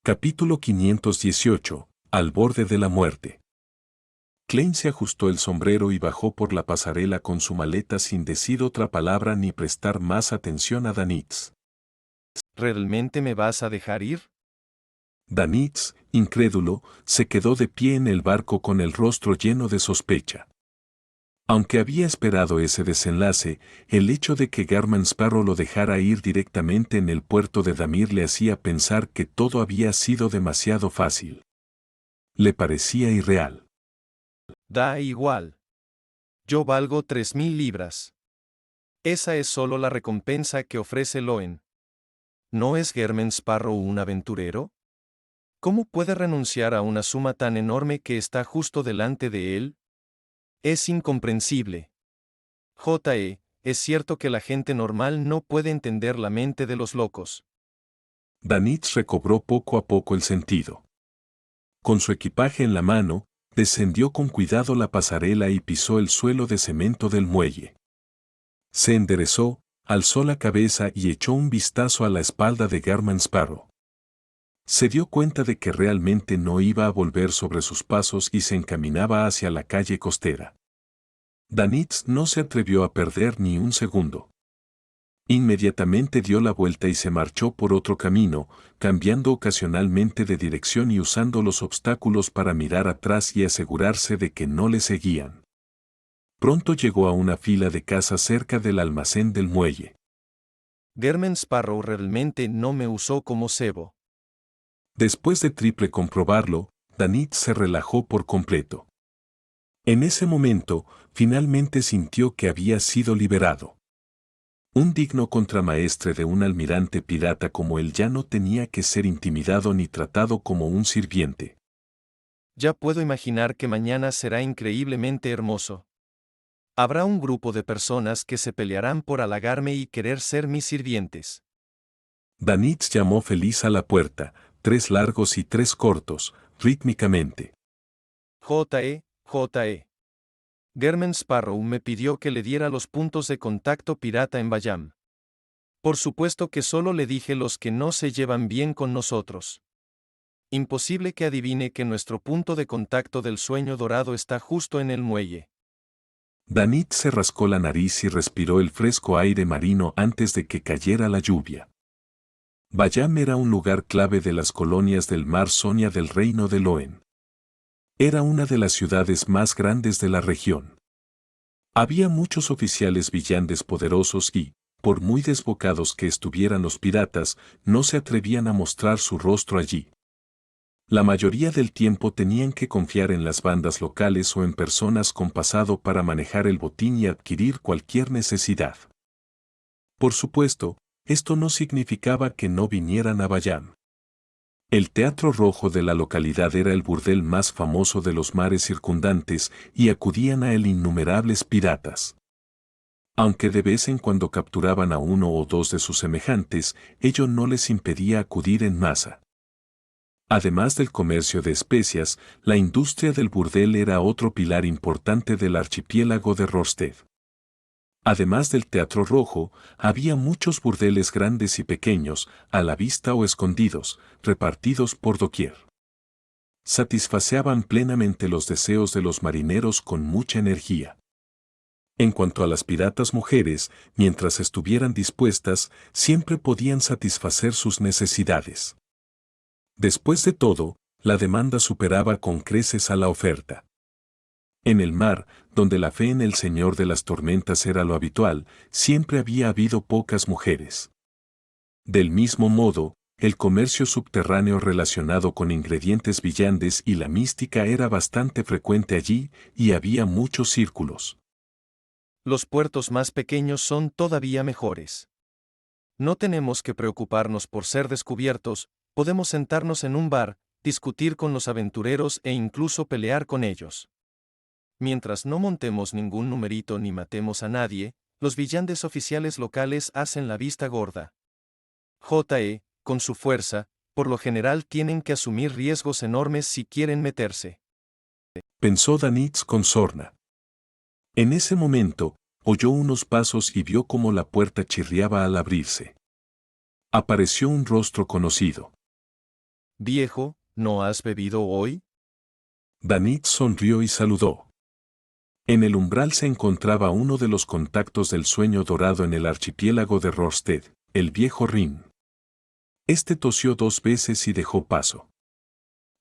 Capítulo 518. Al borde de la muerte. Klein se ajustó el sombrero y bajó por la pasarela con su maleta sin decir otra palabra ni prestar más atención a Danitz. ¿Realmente me vas a dejar ir? Danitz, incrédulo, se quedó de pie en el barco con el rostro lleno de sospecha. Aunque había esperado ese desenlace, el hecho de que Garman Sparrow lo dejara ir directamente en el puerto de Damir le hacía pensar que todo había sido demasiado fácil. Le parecía irreal. Da igual. Yo valgo 3.000 libras. Esa es solo la recompensa que ofrece Loen. ¿No es Garman Sparrow un aventurero? ¿Cómo puede renunciar a una suma tan enorme que está justo delante de él? Es incomprensible. Es cierto que la gente normal no puede entender la mente de los locos. Danitz recobró poco a poco el sentido. Con su equipaje en la mano, descendió con cuidado la pasarela y pisó el suelo de cemento del muelle. Se enderezó, alzó la cabeza y echó un vistazo a la espalda de Garman Sparrow. Se dio cuenta de que realmente no iba a volver sobre sus pasos y se encaminaba hacia la calle costera. Danitz no se atrevió a perder ni un segundo. Inmediatamente dio la vuelta y se marchó por otro camino, cambiando ocasionalmente de dirección y usando los obstáculos para mirar atrás y asegurarse de que no le seguían. Pronto llegó a una fila de casas cerca del almacén del muelle. Garman Sparrow realmente no me usó como cebo. Después de triple comprobarlo, Danitz se relajó por completo. En ese momento, finalmente sintió que había sido liberado. Un digno contramaestre de un almirante pirata como él ya no tenía que ser intimidado ni tratado como un sirviente. Ya puedo imaginar que mañana será increíblemente hermoso. Habrá un grupo de personas que se pelearán por halagarme y querer ser mis sirvientes. Danitz llamó feliz a la puerta, 3 largos y 3 cortos, rítmicamente. J.E. Garman Sparrow me pidió que le diera los puntos de contacto pirata en Bayam. Por supuesto que solo le dije los que no se llevan bien con nosotros. Imposible que adivine que nuestro punto de contacto del sueño dorado está justo en el muelle. Danitz se rascó la nariz y respiró el fresco aire marino antes de que cayera la lluvia. Bayam era un lugar clave de las colonias del mar Sonia del reino de Loen. Era una de las ciudades más grandes de la región. Había muchos oficiales villandes poderosos y, por muy desbocados que estuvieran los piratas, no se atrevían a mostrar su rostro allí. La mayoría del tiempo tenían que confiar en las bandas locales o en personas con pasado para manejar el botín y adquirir cualquier necesidad. Por supuesto, esto no significaba que no vinieran a Bayam. El Teatro Rojo de la localidad era el burdel más famoso de los mares circundantes y acudían a él innumerables piratas. Aunque de vez en cuando capturaban a uno o dos de sus semejantes, ello no les impedía acudir en masa. Además del comercio de especias, la industria del burdel era otro pilar importante del archipiélago de Rosted. Además del Teatro Rojo, había muchos burdeles grandes y pequeños, a la vista o escondidos, repartidos por doquier. Satisfacían plenamente los deseos de los marineros con mucha energía. En cuanto a las piratas mujeres, mientras estuvieran dispuestas, siempre podían satisfacer sus necesidades. Después de todo, la demanda superaba con creces a la oferta. En el mar, donde la fe en el Señor de las tormentas era lo habitual, siempre había habido pocas mujeres. Del mismo modo, el comercio subterráneo relacionado con ingredientes villandes y la mística era bastante frecuente allí, y había muchos círculos. Los puertos más pequeños son todavía mejores. No tenemos que preocuparnos por ser descubiertos, podemos sentarnos en un bar, discutir con los aventureros e incluso pelear con ellos. Mientras no montemos ningún numerito ni matemos a nadie, los villandes oficiales locales hacen la vista gorda. Con su fuerza, por lo general tienen que asumir riesgos enormes si quieren meterse. Pensó Danitz con sorna. En ese momento, oyó unos pasos y vio cómo la puerta chirriaba al abrirse. Apareció un rostro conocido. Viejo, ¿no has bebido hoy? Danitz sonrió y saludó. En el umbral se encontraba uno de los contactos del sueño dorado en el archipiélago de Rosted, el viejo Rin. Este tosió 2 veces y dejó paso.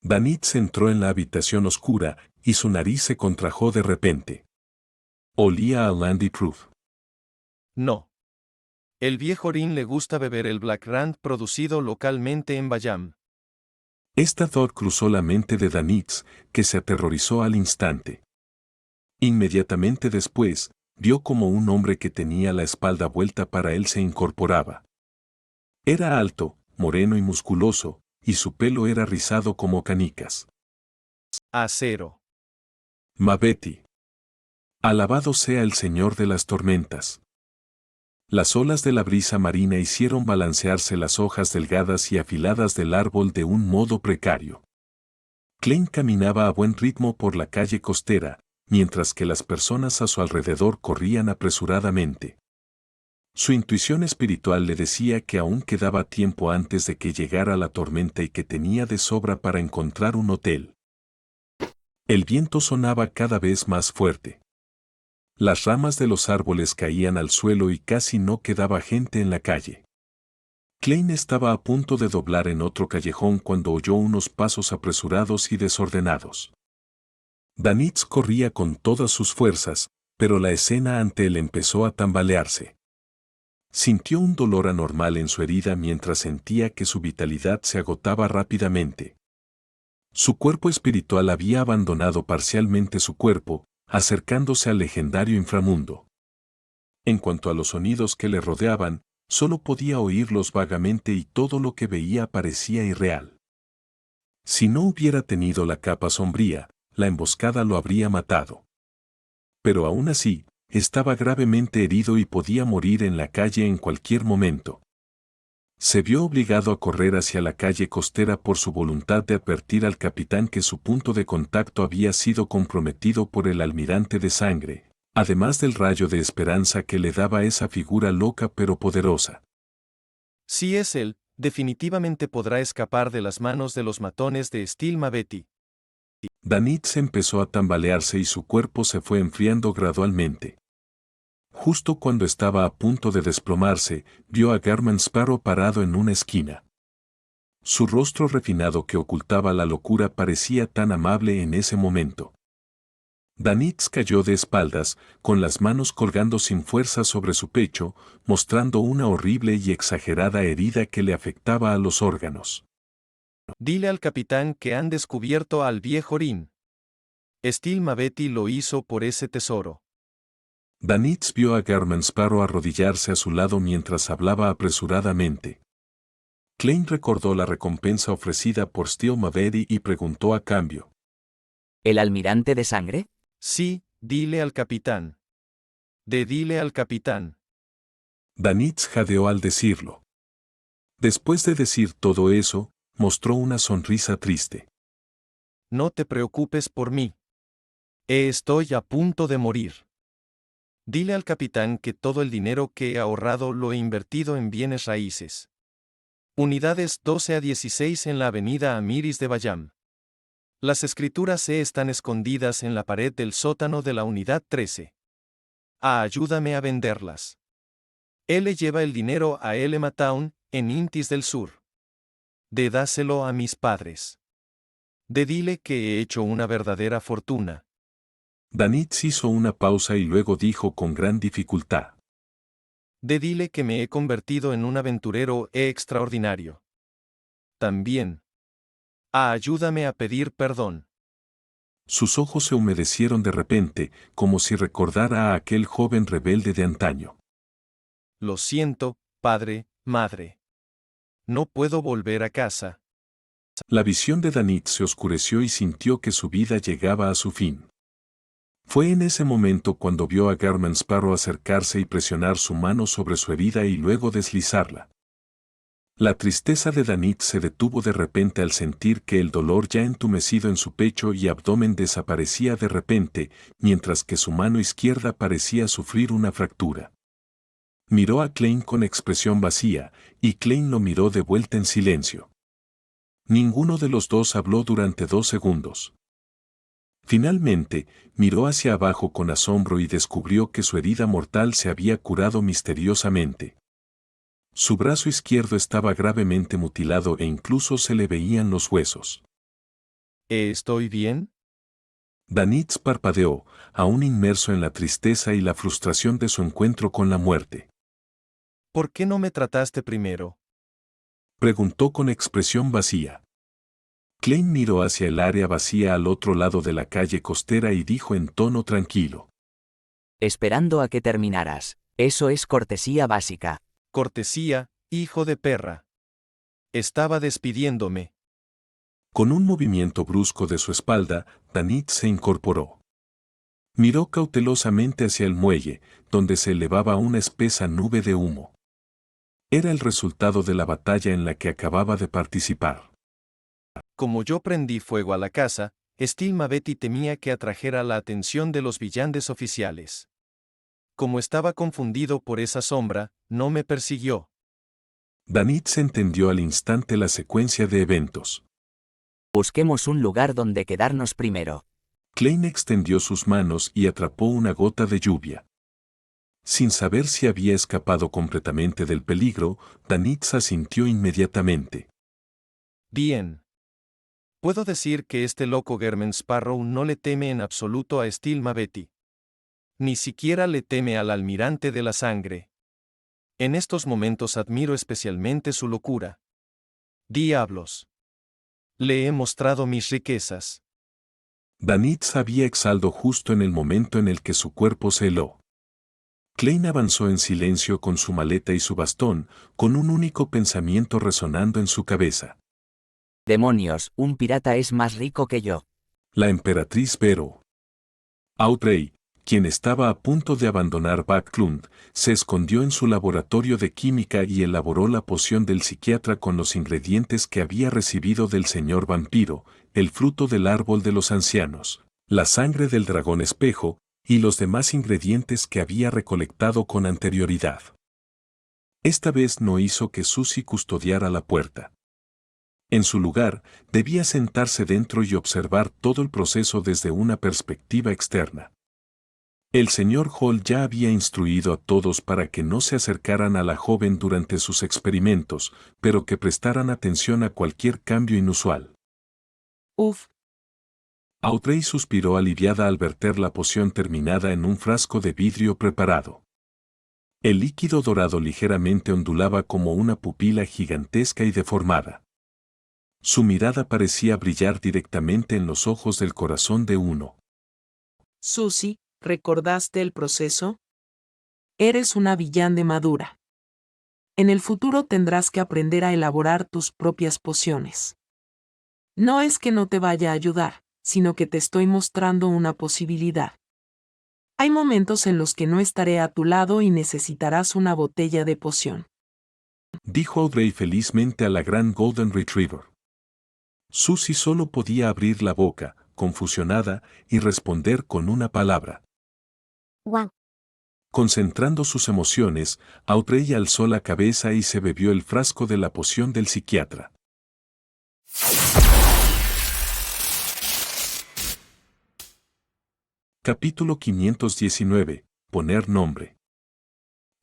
Danitz entró en la habitación oscura, y su nariz se contrajo de repente. Olía a Landy Proof. No. El viejo Rin le gusta beber el Black Rand producido localmente en Bayam. Esta thought cruzó la mente de Danitz, que se aterrorizó al instante. Inmediatamente después, vio como un hombre que tenía la espalda vuelta para él se incorporaba. Era alto, moreno y musculoso, y su pelo era rizado como canicas. Acero. Mabeti. Alabado sea el Señor de las tormentas. Las olas de la brisa marina hicieron balancearse las hojas delgadas y afiladas del árbol de un modo precario. Klein caminaba a buen ritmo por la calle costera, mientras que las personas a su alrededor corrían apresuradamente. Su intuición espiritual le decía que aún quedaba tiempo antes de que llegara la tormenta y que tenía de sobra para encontrar un hotel. El viento sonaba cada vez más fuerte. Las ramas de los árboles caían al suelo y casi no quedaba gente en la calle. Klein estaba a punto de doblar en otro callejón cuando oyó unos pasos apresurados y desordenados. Danitz corría con todas sus fuerzas, pero la escena ante él empezó a tambalearse. Sintió un dolor anormal en su herida mientras sentía que su vitalidad se agotaba rápidamente. Su cuerpo espiritual había abandonado parcialmente su cuerpo, acercándose al legendario inframundo. En cuanto a los sonidos que le rodeaban, solo podía oírlos vagamente y todo lo que veía parecía irreal. Si no hubiera tenido la capa sombría, la emboscada lo habría matado. Pero aún así, estaba gravemente herido y podía morir en la calle en cualquier momento. Se vio obligado a correr hacia la calle costera por su voluntad de advertir al capitán que su punto de contacto había sido comprometido por el almirante de sangre, además del rayo de esperanza que le daba esa figura loca pero poderosa. Si es él, definitivamente podrá escapar de las manos de los matones de Steel Mabeti. Danitz empezó a tambalearse y su cuerpo se fue enfriando gradualmente. Justo cuando estaba a punto de desplomarse, vio a Garman Sparrow parado en una esquina. Su rostro refinado que ocultaba la locura parecía tan amable en ese momento. Danitz cayó de espaldas, con las manos colgando sin fuerza sobre su pecho, mostrando una horrible y exagerada herida que le afectaba a los órganos. Dile al capitán que han descubierto al viejo Rin. Steel Mabeti lo hizo por ese tesoro. Danitz vio a Garman Sparrow arrodillarse a su lado mientras hablaba apresuradamente. Klein recordó la recompensa ofrecida por Steel Mabeti y preguntó a cambio. ¿El almirante de sangre? Sí, dile al capitán. Dile al capitán. Danitz jadeó al decirlo. Después de decir todo eso, mostró una sonrisa triste. No te preocupes por mí. Estoy a punto de morir. Dile al capitán que todo el dinero que he ahorrado lo he invertido en bienes raíces. Unidades 12 a 16 en la avenida Amiris de Bayam. Las escrituras C están escondidas en la pared del sótano de la unidad 13. Ayúdame a venderlas. Él lleva el dinero a Elema Town, en Intis del Sur. Dáselo a mis padres. Dile que he hecho una verdadera fortuna. Danitz hizo una pausa y luego dijo con gran dificultad. Dile que me he convertido en un aventurero extraordinario. También. Ayúdame a pedir perdón. Sus ojos se humedecieron de repente, como si recordara a aquel joven rebelde de antaño. Lo siento, padre, madre. No puedo volver a casa. La visión de Danitz se oscureció y sintió que su vida llegaba a su fin. Fue en ese momento cuando vio a Garman Sparrow acercarse y presionar su mano sobre su herida y luego deslizarla. La tristeza de Danitz se detuvo de repente al sentir que el dolor ya entumecido en su pecho y abdomen desaparecía de repente, mientras que su mano izquierda parecía sufrir una fractura. Miró a Klein con expresión vacía, y Klein lo miró de vuelta en silencio. Ninguno de los dos habló durante 2 segundos. Finalmente, miró hacia abajo con asombro y descubrió que su herida mortal se había curado misteriosamente. Su brazo izquierdo estaba gravemente mutilado e incluso se le veían los huesos. ¿Estoy bien? Danitz parpadeó, aún inmerso en la tristeza y la frustración de su encuentro con la muerte. ¿Por qué no me trataste primero? Preguntó con expresión vacía. Klein miró hacia el área vacía al otro lado de la calle costera y dijo en tono tranquilo. Esperando a que terminaras. Eso es cortesía básica. Cortesía, hijo de perra. Estaba despidiéndome. Con un movimiento brusco de su espalda, Danitz se incorporó. Miró cautelosamente hacia el muelle, donde se elevaba una espesa nube de humo. Era el resultado de la batalla en la que acababa de participar. Como yo prendí fuego a la casa, Steel Betty temía que atrajera la atención de los vigilantes oficiales. Como estaba confundido por esa sombra, no me persiguió. Danitz entendió al instante la secuencia de eventos. Busquemos un lugar donde quedarnos primero. Klein extendió sus manos y atrapó una gota de lluvia. Sin saber si había escapado completamente del peligro, Danitz asintió inmediatamente. Bien. Puedo decir que este loco German Sparrow no le teme en absoluto a Steel Betty. Ni siquiera le teme al almirante de la sangre. En estos momentos admiro especialmente su locura. Diablos. Le he mostrado mis riquezas. Danitz había exhalado justo en el momento en el que su cuerpo se heló. Klein avanzó en silencio con su maleta y su bastón, con un único pensamiento resonando en su cabeza. Demonios, un pirata es más rico que yo. La emperatriz Vero. Audrey, quien estaba a punto de abandonar Backlund, se escondió en su laboratorio de química y elaboró la poción del psiquiatra con los ingredientes que había recibido del señor vampiro, el fruto del árbol de los ancianos, la sangre del dragón espejo, y los demás ingredientes que había recolectado con anterioridad. Esta vez no hizo que Susie custodiara la puerta. En su lugar, debía sentarse dentro y observar todo el proceso desde una perspectiva externa. El señor Hall ya había instruido a todos para que no se acercaran a la joven durante sus experimentos, pero que prestaran atención a cualquier cambio inusual. Uf. Audrey suspiró aliviada al verter la poción terminada en un frasco de vidrio preparado. El líquido dorado ligeramente ondulaba como una pupila gigantesca y deformada. Su mirada parecía brillar directamente en los ojos del corazón de uno. Susie, ¿recordaste el proceso? Eres una villana madura. En el futuro tendrás que aprender a elaborar tus propias pociones. No es que no te vaya a ayudar, sino que te estoy mostrando una posibilidad. Hay momentos en los que no estaré a tu lado y necesitarás una botella de poción. Dijo Audrey felizmente a la gran Golden Retriever. Susie solo podía abrir la boca, confusionada, y responder con una palabra. Wow. Concentrando sus emociones, Audrey alzó la cabeza y se bebió el frasco de la poción del psiquiatra. Capítulo 519. Poner nombre.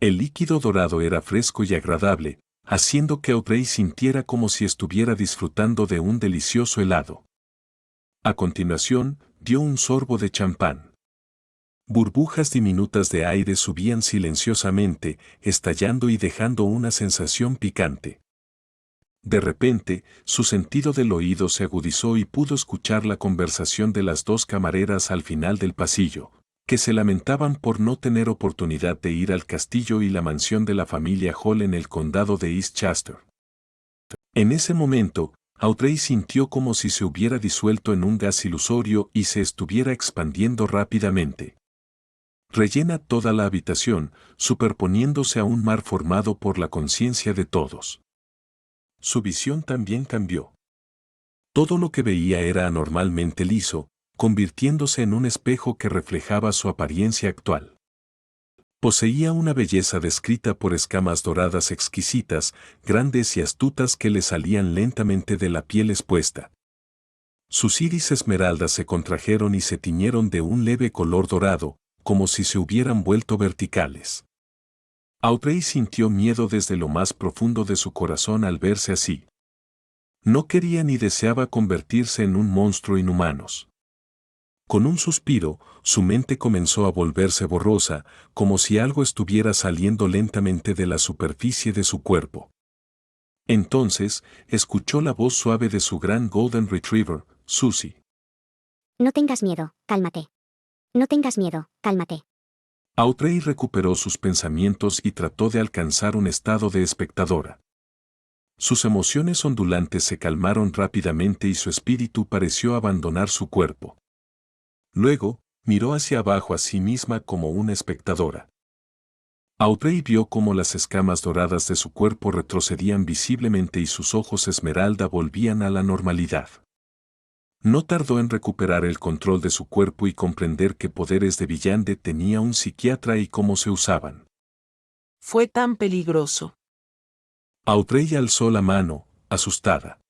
El líquido dorado era fresco y agradable, haciendo que Audrey sintiera como si estuviera disfrutando de un delicioso helado. A continuación, dio un sorbo de champán. Burbujas diminutas de aire subían silenciosamente, estallando y dejando una sensación picante. De repente, su sentido del oído se agudizó y pudo escuchar la conversación de las dos camareras al final del pasillo, que se lamentaban por no tener oportunidad de ir al castillo y la mansión de la familia Hall en el condado de Eastchester. En ese momento, Audrey sintió como si se hubiera disuelto en un gas ilusorio y se estuviera expandiendo rápidamente. Rellena toda la habitación, superponiéndose a un mar formado por la conciencia de todos. Su visión también cambió. Todo lo que veía era anormalmente liso, convirtiéndose en un espejo que reflejaba su apariencia actual. Poseía una belleza descrita por escamas doradas exquisitas, grandes y astutas que le salían lentamente de la piel expuesta. Sus iris esmeraldas se contrajeron y se tiñeron de un leve color dorado, como si se hubieran vuelto verticales. Audrey sintió miedo desde lo más profundo de su corazón al verse así. No quería ni deseaba convertirse en un monstruo inhumano. Con un suspiro, su mente comenzó a volverse borrosa, como si algo estuviera saliendo lentamente de la superficie de su cuerpo. Entonces, escuchó la voz suave de su gran Golden Retriever, Susie. No tengas miedo, cálmate. No tengas miedo, cálmate. Audrey recuperó sus pensamientos y trató de alcanzar un estado de espectadora. Sus emociones ondulantes se calmaron rápidamente y su espíritu pareció abandonar su cuerpo. Luego, miró hacia abajo a sí misma como una espectadora. Audrey vio cómo las escamas doradas de su cuerpo retrocedían visiblemente y sus ojos esmeralda volvían a la normalidad. No tardó en recuperar el control de su cuerpo y comprender qué poderes de Villande tenía un psiquiatra y cómo se usaban. Fue tan peligroso. Audrey alzó la mano, asustada.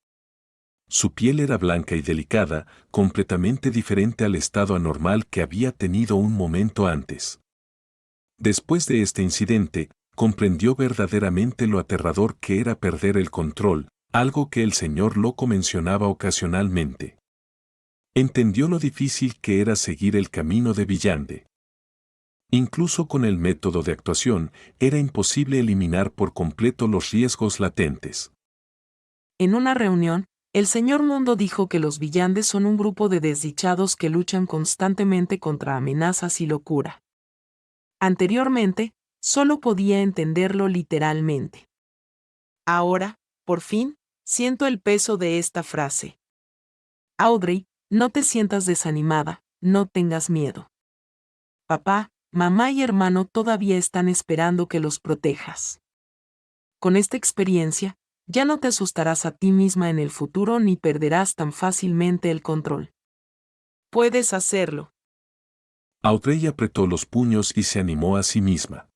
Su piel era blanca y delicada, completamente diferente al estado anormal que había tenido un momento antes. Después de este incidente, comprendió verdaderamente lo aterrador que era perder el control, algo que el señor Loco mencionaba ocasionalmente. Entendió lo difícil que era seguir el camino de Villande. Incluso con el método de actuación, era imposible eliminar por completo los riesgos latentes. En una reunión, el señor Mundo dijo que los Villandes son un grupo de desdichados que luchan constantemente contra amenazas y locura. Anteriormente, solo podía entenderlo literalmente. Ahora, por fin, siento el peso de esta frase. Audrey, no te sientas desanimada, no tengas miedo. Papá, mamá y hermano todavía están esperando que los protejas. Con esta experiencia, ya no te asustarás a ti misma en el futuro ni perderás tan fácilmente el control. Puedes hacerlo. Audrey apretó los puños y se animó a sí misma.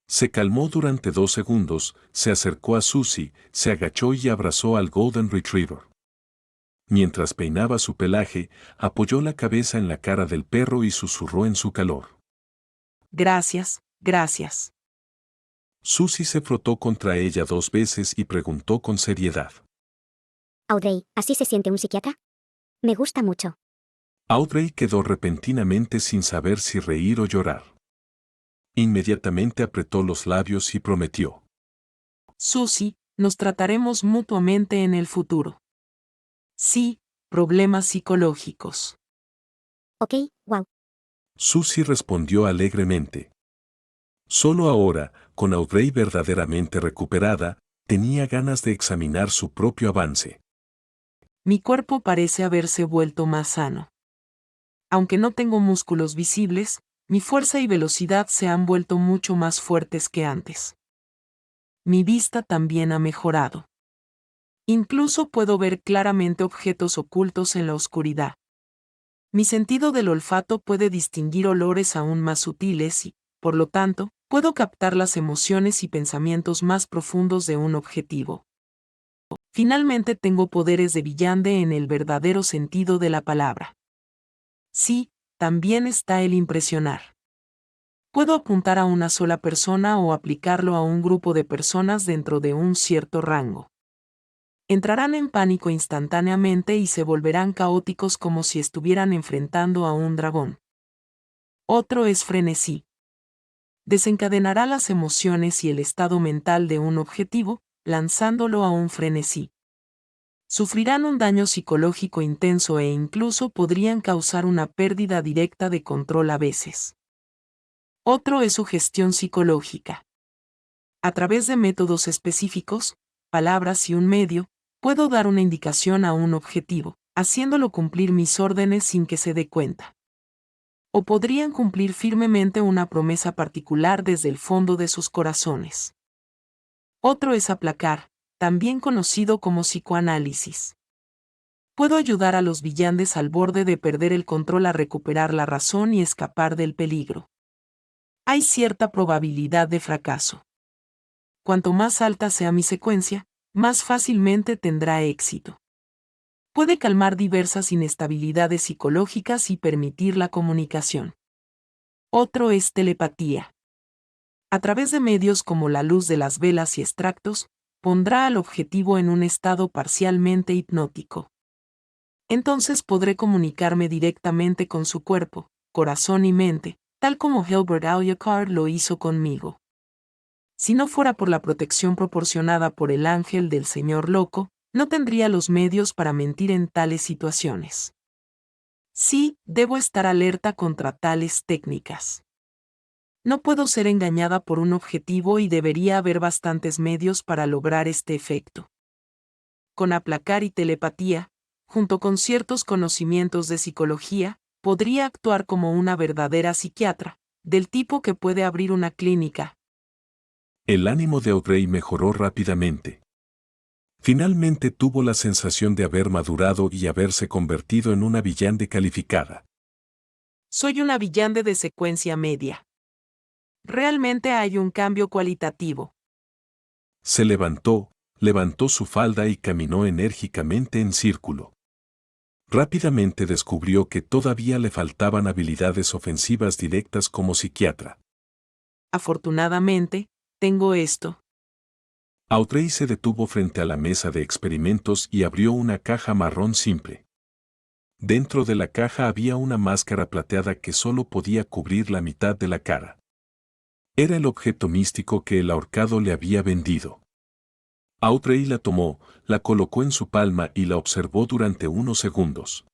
Se calmó durante 2 segundos, se acercó a Susie, se agachó y abrazó al Golden Retriever. Mientras peinaba su pelaje, apoyó la cabeza en la cara del perro y susurró en su calor. Gracias, gracias. Susie se frotó contra ella 2 veces y preguntó con seriedad. Audrey, ¿así se siente un psiquiatra? Me gusta mucho. Audrey quedó repentinamente sin saber si reír o llorar. Inmediatamente apretó los labios y prometió. Susie, nos trataremos mutuamente en el futuro. Sí, problemas psicológicos. Ok, wow. Susie respondió alegremente. Solo ahora, con Audrey verdaderamente recuperada, tenía ganas de examinar su propio avance. Mi cuerpo parece haberse vuelto más sano. Aunque no tengo músculos visibles, mi fuerza y velocidad se han vuelto mucho más fuertes que antes. Mi vista también ha mejorado. Incluso puedo ver claramente objetos ocultos en la oscuridad. Mi sentido del olfato puede distinguir olores aún más sutiles y, por lo tanto, puedo captar las emociones y pensamientos más profundos de un objetivo. Finalmente tengo poderes de Villande en el verdadero sentido de la palabra. Sí, también está el impresionar. Puedo apuntar a una sola persona o aplicarlo a un grupo de personas dentro de un cierto rango. Entrarán en pánico instantáneamente y se volverán caóticos como si estuvieran enfrentando a un dragón. Otro es frenesí. Desencadenará las emociones y el estado mental de un objetivo, lanzándolo a un frenesí. Sufrirán un daño psicológico intenso e incluso podrían causar una pérdida directa de control a veces. Otro es sugestión psicológica. A través de métodos específicos, palabras y un medio, puedo dar una indicación a un objetivo, haciéndolo cumplir mis órdenes sin que se dé cuenta. O podrían cumplir firmemente una promesa particular desde el fondo de sus corazones. Otro es aplacar, también conocido como psicoanálisis. Puedo ayudar a los Villandes al borde de perder el control a recuperar la razón y escapar del peligro. hay cierta probabilidad de fracaso. Cuanto más alta sea mi secuencia, más fácilmente tendrá éxito. Puede calmar diversas inestabilidades psicológicas y permitir la comunicación. Otro es telepatía. A través de medios como la luz de las velas y extractos, pondrá al objetivo en un estado parcialmente hipnótico. Entonces podré comunicarme directamente con su cuerpo, corazón y mente, tal como Hilbert Alucard lo hizo conmigo. Si no fuera por la protección proporcionada por el ángel del señor loco, no tendría los medios para mentir en tales situaciones. Sí, debo estar alerta contra tales técnicas. No puedo ser engañada por un objetivo y debería haber bastantes medios para lograr este efecto. Con aplacar y telepatía, junto con ciertos conocimientos de psicología, podría actuar como una verdadera psiquiatra, del tipo que puede abrir una clínica. El ánimo de Audrey mejoró rápidamente. Finalmente tuvo la sensación de haber madurado y haberse convertido en una villante calificada. Soy una villante de secuencia media. Realmente hay un cambio cualitativo. Se levantó su falda y caminó enérgicamente en círculo. Rápidamente descubrió que todavía le faltaban habilidades ofensivas directas como psiquiatra. Afortunadamente, tengo esto. Audrey se detuvo frente a la mesa de experimentos y abrió una caja marrón simple. Dentro de la caja había una máscara plateada que solo podía cubrir la mitad de la cara. Era el objeto místico que el ahorcado le había vendido. Audrey la tomó, la colocó en su palma y la observó durante unos segundos.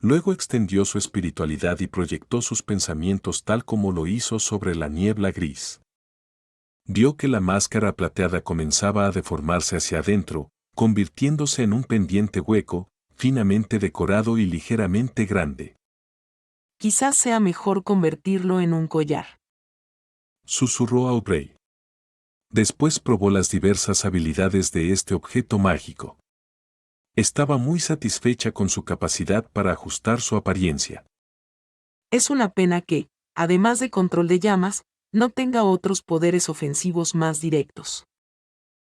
Luego extendió su espiritualidad y proyectó sus pensamientos tal como lo hizo sobre la niebla gris. Vio que la máscara plateada comenzaba a deformarse hacia adentro, convirtiéndose en un pendiente hueco, finamente decorado y ligeramente grande. Quizás sea mejor convertirlo en un collar. Susurró Audrey. Después probó las diversas habilidades de este objeto mágico. Estaba muy satisfecha con su capacidad para ajustar su apariencia. Es una pena que, además de control de llamas, no tenga otros poderes ofensivos más directos.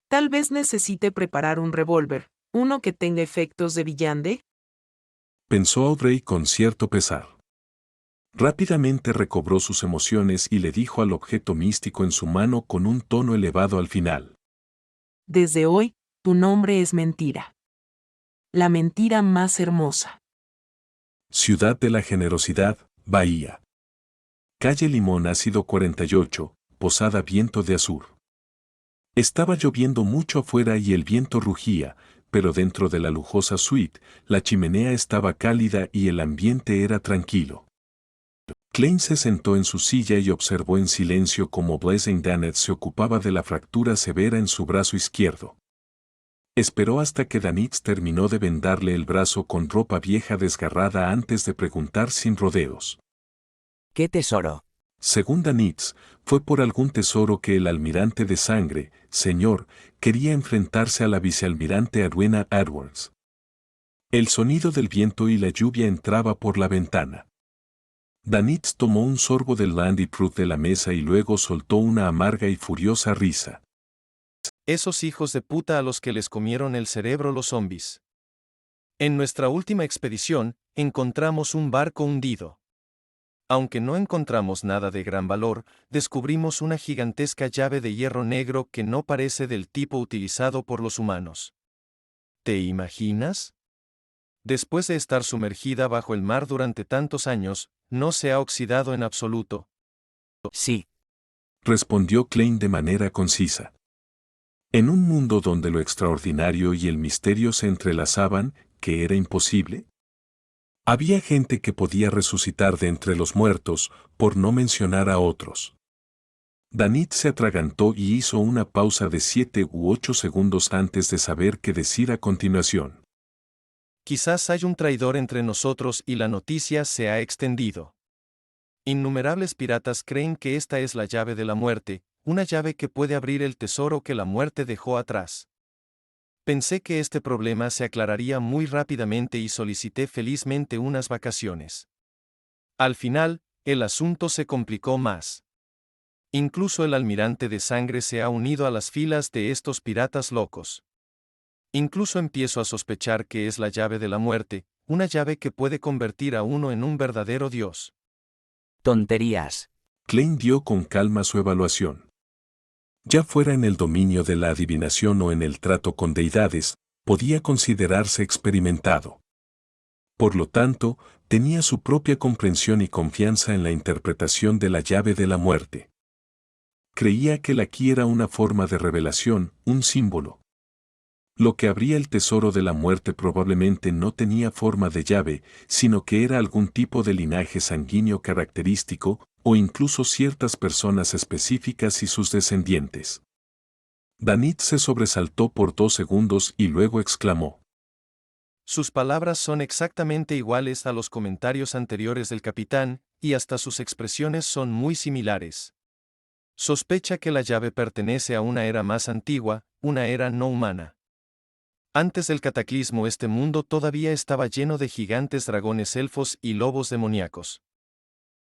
Tal vez necesite preparar un revólver, uno que tenga efectos de villante. Pensó Audrey con cierto pesar. Rápidamente recobró sus emociones y le dijo al objeto místico en su mano con un tono elevado al final. Desde hoy, tu nombre es mentira. La mentira más hermosa. Ciudad de la Generosidad, Bahía. Calle Limón Ácido 48, Posada Viento de Azur. Estaba lloviendo mucho afuera y el viento rugía, pero dentro de la lujosa suite, la chimenea estaba cálida y el ambiente era tranquilo. Klein se sentó en su silla y observó en silencio cómo Blazing Daneth se ocupaba de la fractura severa en su brazo izquierdo. Esperó hasta que Danitz terminó de vendarle el brazo con ropa vieja desgarrada antes de preguntar sin rodeos. ¿Qué tesoro? Según Danitz, fue por algún tesoro que el almirante de sangre, señor, quería enfrentarse a la vicealmirante Edwina Edwards. El sonido del viento y la lluvia entraba por la ventana. Danitz tomó un sorbo del Landy Proof de la mesa y luego soltó una amarga y furiosa risa. Esos hijos de puta a los que les comieron el cerebro los zombies. En nuestra última expedición, encontramos un barco hundido. Aunque no encontramos nada de gran valor, descubrimos una gigantesca llave de hierro negro que no parece del tipo utilizado por los humanos. ¿Te imaginas? Después de estar sumergida bajo el mar durante tantos años, no se ha oxidado en absoluto. Sí. Respondió Klein de manera concisa. En un mundo donde lo extraordinario y el misterio se entrelazaban, ¿qué era imposible? Había gente que podía resucitar de entre los muertos, por no mencionar a otros. Danitz se atragantó y hizo una pausa de 7 u 8 segundos antes de saber qué decir a continuación. Quizás hay un traidor entre nosotros y la noticia se ha extendido. Innumerables piratas creen que esta es la llave de la muerte, una llave que puede abrir el tesoro que la muerte dejó atrás. Pensé que este problema se aclararía muy rápidamente y solicité felizmente unas vacaciones. Al final, el asunto se complicó más. Incluso el almirante de sangre se ha unido a las filas de estos piratas locos. Incluso empiezo a sospechar que es la llave de la muerte, una llave que puede convertir a uno en un verdadero dios. Tonterías. Klein dio con calma su evaluación. Ya fuera en el dominio de la adivinación o en el trato con deidades, podía considerarse experimentado. Por lo tanto, tenía su propia comprensión y confianza en la interpretación de la llave de la muerte. Creía que la ki era una forma de revelación, un símbolo. Lo que abría el tesoro de la muerte probablemente no tenía forma de llave, sino que era algún tipo de linaje sanguíneo característico, o incluso ciertas personas específicas y sus descendientes. Danitz se sobresaltó por 2 segundos y luego exclamó. Sus palabras son exactamente iguales a los comentarios anteriores del capitán, y hasta sus expresiones son muy similares. Sospecha que la llave pertenece a una era más antigua, una era no humana. Antes del cataclismo este mundo todavía estaba lleno de gigantes dragones elfos y lobos demoníacos.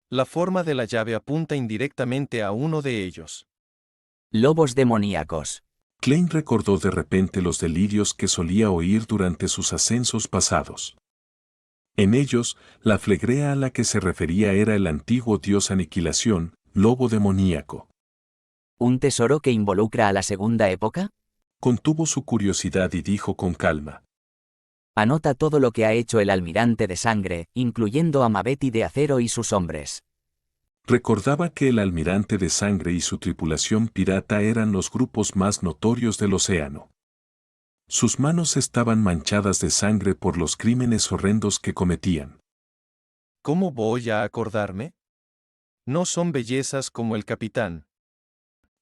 La forma de la llave apunta indirectamente a uno de ellos. Lobos demoníacos. Klein recordó de repente los delirios que solía oír durante sus ascensos pasados. En ellos, la flegrea a la que se refería era el antiguo dios aniquilación, lobo demoníaco. ¿Un tesoro que involucra a la segunda época? Contuvo su curiosidad y dijo con calma. Anota todo lo que ha hecho el almirante de sangre, incluyendo a Mabeti de acero y sus hombres. Recordaba que el almirante de sangre y su tripulación pirata eran los grupos más notorios del océano. Sus manos estaban manchadas de sangre por los crímenes horrendos que cometían. ¿Cómo voy a acordarme? No son bellezas como el capitán.